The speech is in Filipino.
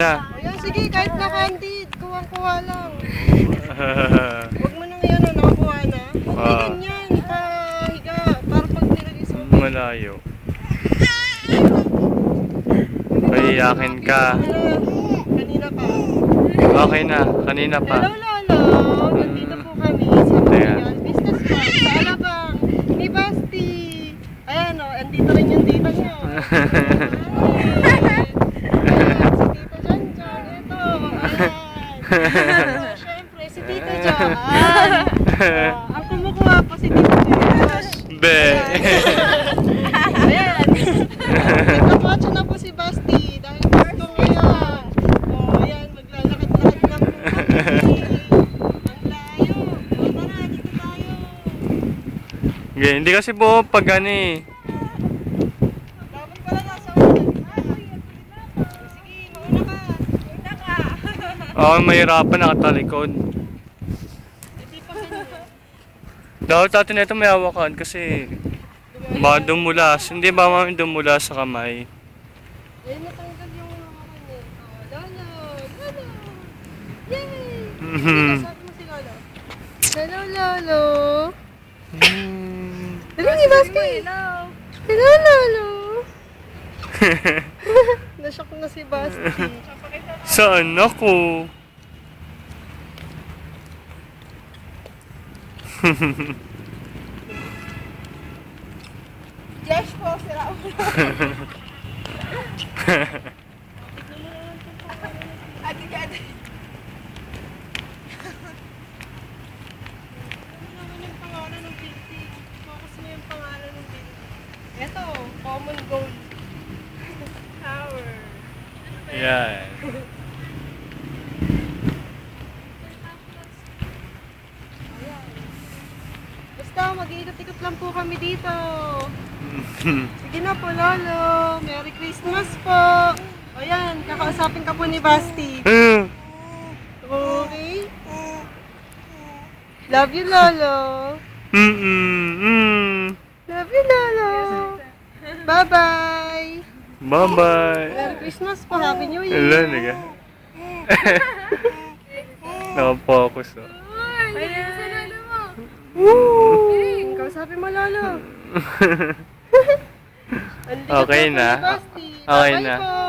Ayan, sige, kahit na candid, kuha-kuha lang. Huwag mo nang yan, nakakuha na. Huwag mo ganyan, pahiga, para pag nilagay sa ulo. Malayo. Paiyakin ka. Kanina pa. Okay na, kanina pa. Hello, Lolo. Nandito po kami sa Royal Business Park sa Alabang ni Basti. Ayan o, andito rin yung tita niyo. Siyempre, si Tito John. Ang kumukuha po si Tito John. Be. Ayan. Nagpapacho na po si Basti dahil gusto ngayon. Ayan, maglalakad-lakad lang po kami. Ang layo. Tara, dito tayo. Okay, hindi kasi po pag ano eh. Dapat pala nasa ulit. Sige, mauna ka. Mauna ka. Oo, mahirapan nakatalikod. Hindi pa ganyan. Dapat natin ito may hawakan kasi baka dumulas. Hindi ba mami dumulas sa kamay? Ayun, natanggal yung mga kanya. Lolo! Lolo! Yay! Sabi mo si Lolo. Hello, Lolo! Dali ni Basti! Hello, Lolo! Nashock na si Basti. Saan ako? Josh po, sira ulo. Ate-ate. Ano naman yung pangalan ng building? Focus mo yung pangalan ng building. Ito, common goal. Tower. Yan. Basta, mag-iikot-ikot lang po kami dito. Sige na po, Lolo. Merry Christmas po. Ayan, kakausapin ka po ni Basti. Okay? Love you, Lolo. Love you, Lolo. Bye-bye. Bye-bye. Merry Christmas po. Happy New Year. Hello, nigga. Nakapokus oh. Ayan sa Lolo mo. Woo! Kausapin mo, Lolo. Okay na. Okay Bye na. po.